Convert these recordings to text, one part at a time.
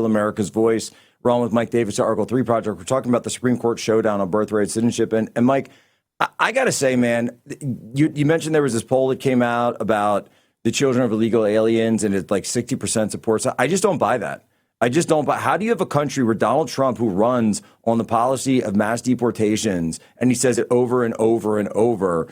America's Voice. We're on with Mike Davis at Article 3 Project. We're talking about the Supreme Court showdown on birthright citizenship. And Mike, I got to say, man, you mentioned there was this poll that came out about the children of illegal aliens, and it's like 60% supports. I just don't buy that. I just don't buy. How do you have a country where Donald Trump, who runs on the policy of mass deportations, and he says it over and over and over,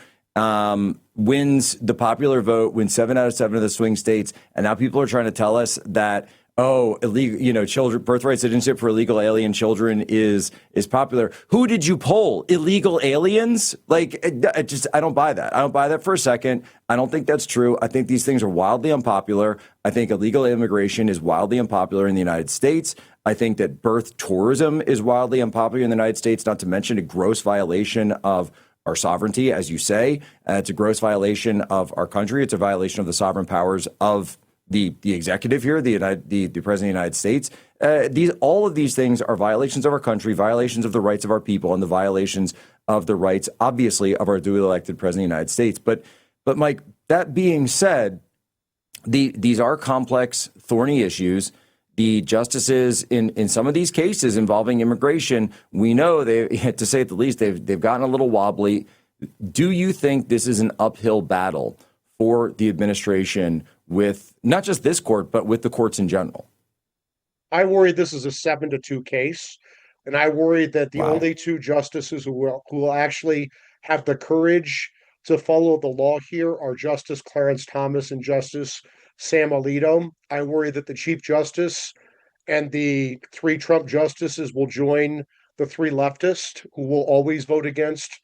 wins the popular vote, wins 7 out of 7 of the swing states, and now people are trying to tell us that, oh, illegal, children, birthright citizenship for illegal alien children is popular. Who did you poll? Illegal aliens? Like, I don't buy that. I don't buy that for a second. I don't think that's true. I think these things are wildly unpopular. I think illegal immigration is wildly unpopular in the United States. I think that birth tourism is wildly unpopular in the United States, not to mention a gross violation of our sovereignty, as you say. It's a gross violation of our country. It's a violation of the sovereign powers of the executive here, the President of the United States. All of these things are violations of our country, violations of the rights of our people, and the violations of the rights, obviously, of our duly elected President of the United States. But Mike, that being said, these are complex, thorny issues. The justices in some of these cases involving immigration, we know they, to say the least, they've gotten a little wobbly. Do you think this is an uphill battle for the administration with not just this court, but with the courts in general? I worry this is a 7-2 case, and I worry that the only two justices who will actually have the courage to follow the law here are Justice Clarence Thomas and Justice Sam Alito. I worry that the Chief Justice and the 3 Trump justices will join the 3 leftists who will always vote against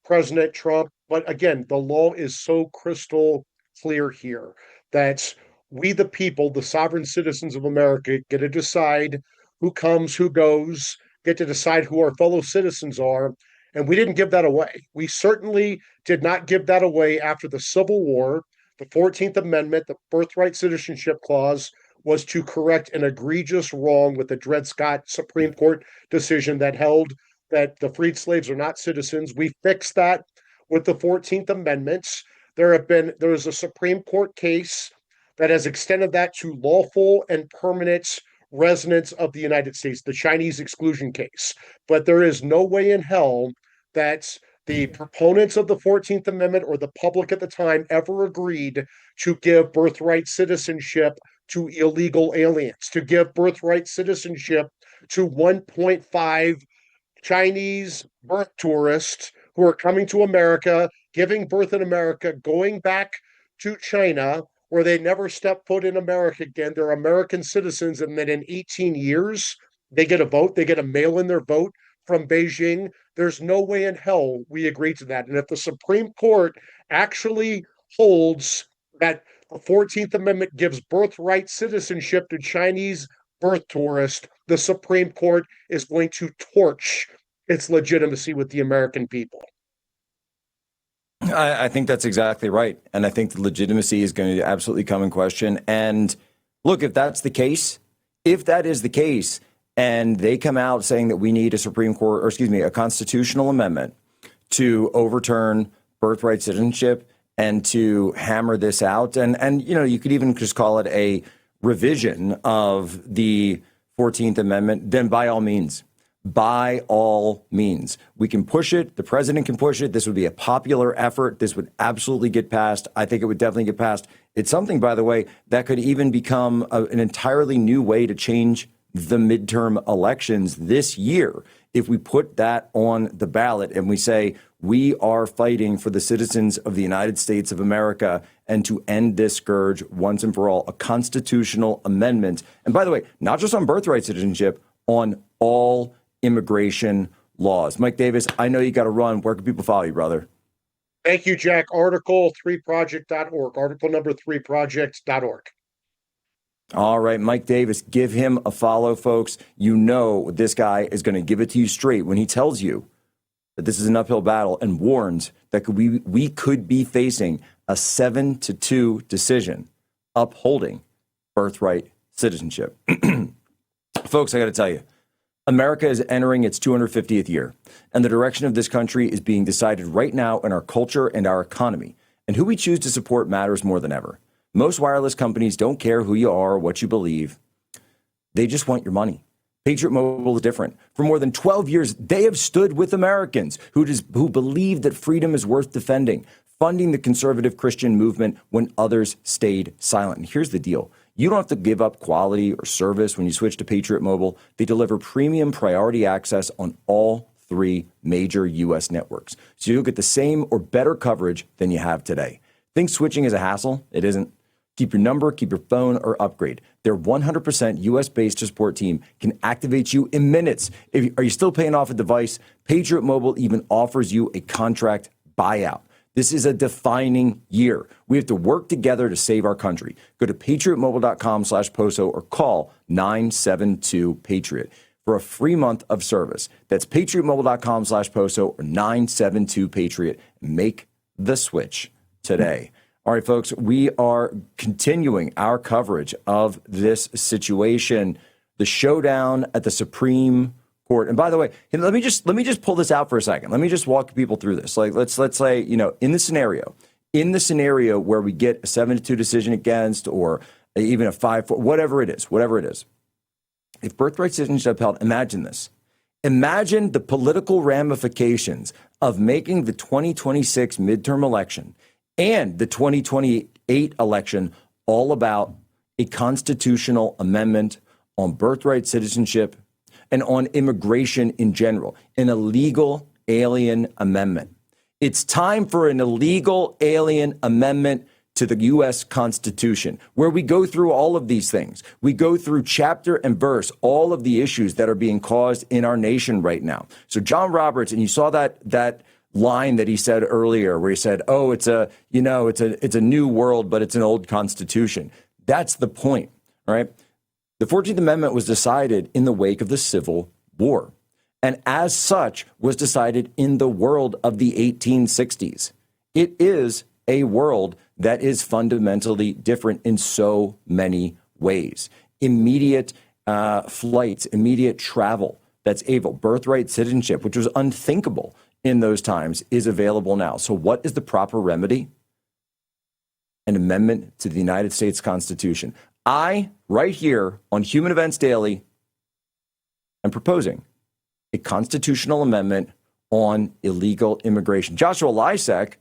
President Trump. But again, the law is so crystal clear here that we, the people, the sovereign citizens of America, get to decide who comes, who goes, get to decide who our fellow citizens are. And we didn't give that away. We certainly did not give that away after the Civil War. The 14th Amendment, the birthright citizenship clause, was to correct an egregious wrong with the Dred Scott Supreme Court decision that held that the freed slaves are not citizens. We fixed that with the 14th Amendment. There is a Supreme Court case that has extended that to lawful and permanent residents of the United States, the Chinese exclusion case. But there is no way in hell that the proponents of the 14th Amendment or the public at the time ever agreed to give birthright citizenship to illegal aliens, to give birthright citizenship to 1.5 Chinese birth tourists who are coming to America, giving birth in America, going back to China, where they never step foot in America again. They're American citizens, and then in 18 years, they get a vote. They get a mail in their vote from Beijing. There's no way in hell we agree to that. And if the Supreme Court actually holds that the 14th Amendment gives birthright citizenship to Chinese birth tourists, the Supreme Court is going to torch its legitimacy with the American people. I think that's exactly right. And I think the legitimacy is going to absolutely come in question. And look, if that's the case, if that is the case, and they come out saying that we need a constitutional amendment to overturn birthright citizenship and to hammer this out, and you could even just call it a revision of the 14th Amendment, then by all means, we can push it. The president can push it. This would be a popular effort. This would absolutely get passed. I think it would definitely get passed. It's something, by the way, that could even become an entirely new way to change the midterm elections this year. If we put that on the ballot and we say, we are fighting for the citizens of the United States of America and to end this scourge once and for all, a constitutional amendment. And by the way, not just on birthright citizenship, on all immigration laws. Mike Davis, I know you got to run. Where can people follow you, brother? Thank you, Jack. Article3project.org. Article number 3project.org. All right, Mike Davis, give him a follow, folks. You know this guy is going to give it to you straight when he tells you that this is an uphill battle and warns that we could be facing a 7-2 decision upholding birthright citizenship. Folks, I got to tell you, America is entering its 250th year, and the direction of this country is being decided right now in our culture and our economy. And who we choose to support matters more than ever. Most wireless companies don't care who you are or what you believe. They just want your money. Patriot Mobile is different. For more than 12 years, they have stood with Americans who believe that freedom is worth defending, funding the conservative Christian movement when others stayed silent. And here's the deal. You don't have to give up quality or service when you switch to Patriot Mobile. They deliver premium priority access on all 3 major U.S. networks. So you'll get the same or better coverage than you have today. Think switching is a hassle? It isn't. Keep your number, keep your phone, or upgrade. Their 100% U.S.-based support team can activate you in minutes. Are you still paying off a device? Patriot Mobile even offers you a contract buyout. This is a defining year. We have to work together to save our country. Go to patriotmobile.com/Poso or call 972-PATRIOT for a free month of service. That's patriotmobile.com/Poso or 972-PATRIOT. Make the switch today. All right, folks, we are continuing our coverage of this situation, the showdown at the Supreme Court. And by the way, let me just pull this out for a second. Let me just walk people through this. Like, let's say, in the scenario where we get a 7-2 decision against, or even a 5-4, whatever it is. If birthright citizenship upheld, imagine this. Imagine the political ramifications of making the 2026 midterm election and the 2028 election all about a constitutional amendment on birthright citizenship and on immigration in general, an illegal alien amendment. It's time for an illegal alien amendment to the U.S. Constitution, where we go through all of these things. We go through chapter and verse, all of the issues that are being caused in our nation right now. So John Roberts, and you saw that line that he said earlier, where he said, "Oh, it's a new world, but it's an old Constitution." That's the point, all right? The 14th Amendment was decided in the wake of the Civil War, and as such was decided in the world of the 1860s. It is a world that is fundamentally different in so many ways. Immediate flights, immediate travel that's able, birthright citizenship, which was unthinkable in those times, is available now. So what is the proper remedy? An amendment to the United States Constitution. I, right here on Human Events Daily, am proposing a constitutional amendment on illegal immigration. Joshua Lisec,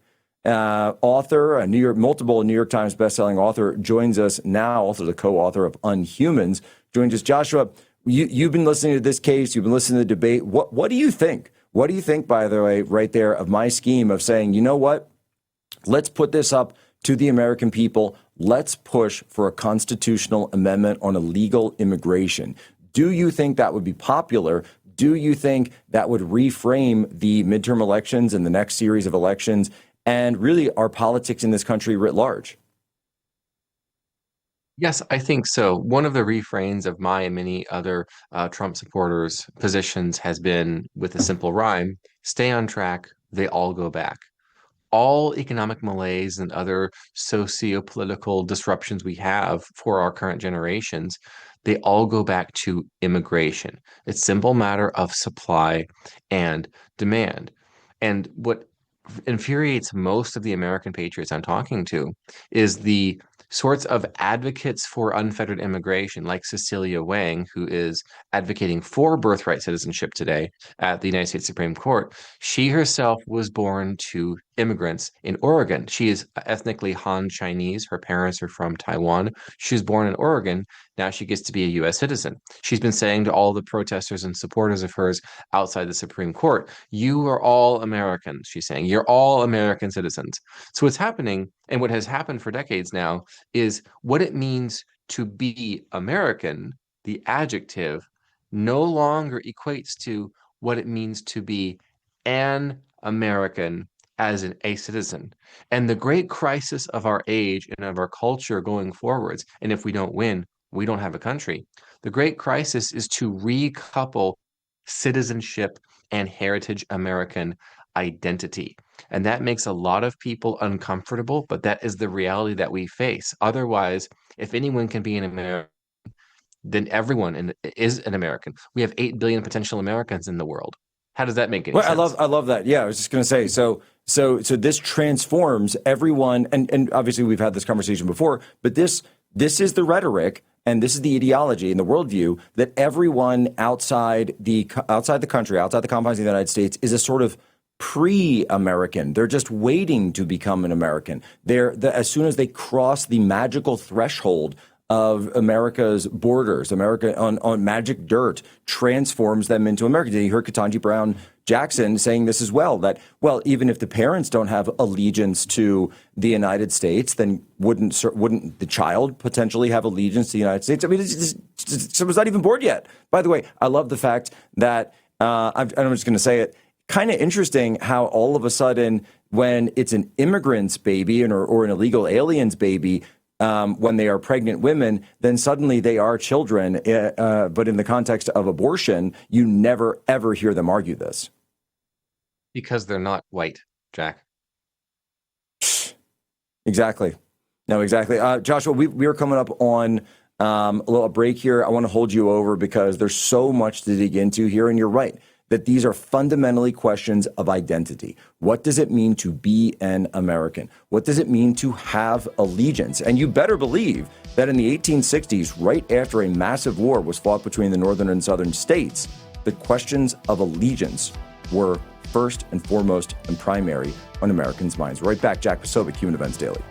author, multiple New York Times bestselling author, joins us now, also the co-author of Unhumans, joins us. Joshua, you've been listening to this case, you've been listening to the debate. What do you think? What do you think, by the way, right there, of my scheme of saying, you know what, let's put this up to the American people. Let's push for a constitutional amendment on illegal immigration. Do you think that would be popular? Do you think that would reframe the midterm elections and the next series of elections and really our politics in this country writ large? Yes, I think so. One of the refrains of my and many other Trump supporters' positions has been, with a simple rhyme, stay on track, they all go back. All economic malaise and other socio-political disruptions we have for our current generations, they all go back to immigration. It's a simple matter of supply and demand. And what infuriates most of the American patriots I'm talking to is the sorts of advocates for unfettered immigration, like Cecilia Wang, who is advocating for birthright citizenship today at the United States Supreme Court. She herself was born to immigrants in Oregon. She is ethnically Han Chinese. Her parents are from Taiwan. She was born in Oregon. Now she gets to be a U.S. citizen. She's been saying to all the protesters and supporters of hers outside the Supreme Court, you are all Americans, she's saying. You're all American citizens. So what's happening, and what has happened for decades now, is what it means to be American, the adjective, no longer equates to what it means to be an American as a citizen. And the great crisis of our age and of our culture going forwards, and if we don't win, we don't have a country. The great crisis is to recouple citizenship and heritage American identity. And that makes a lot of people uncomfortable, but that is the reality that we face. Otherwise, if anyone can be an American, then everyone is an American. We have 8 billion potential Americans in the world. How does that make any sense? I love that. Yeah, I was just going to say, so this transforms everyone, and obviously we've had this conversation before, but this is the rhetoric and this is the ideology and the worldview, that everyone outside the country, outside the confines of the United States, is a sort of pre-American. They're just waiting to become an American. As soon as they cross the magical threshold of America's borders, America on magic dirt transforms them into Americans. And you heard Ketanji Brown Jackson saying this as well, that, well, even if the parents don't have allegiance to the United States, then wouldn't the child potentially have allegiance to the United States? I mean, someone's not even born yet. By the way, I love the fact that, I'm just going to say it, kind of interesting how all of a sudden, when it's an immigrant's baby or an illegal alien's baby, when they are pregnant women, then suddenly they are children. But in the context of abortion, you never, ever hear them argue this. Because they're not white, Jack. Exactly. No, exactly. Joshua, we are coming up on a little break here. I want to hold you over because there's so much to dig into here. And you're right that these are fundamentally questions of identity. What does it mean to be an American? What does it mean to have allegiance? And you better believe that in the 1860s, right after a massive war was fought between the northern and southern states, the questions of allegiance were first and foremost and primary on Americans' minds. Right back, Jack Posobiec, Human Events Daily.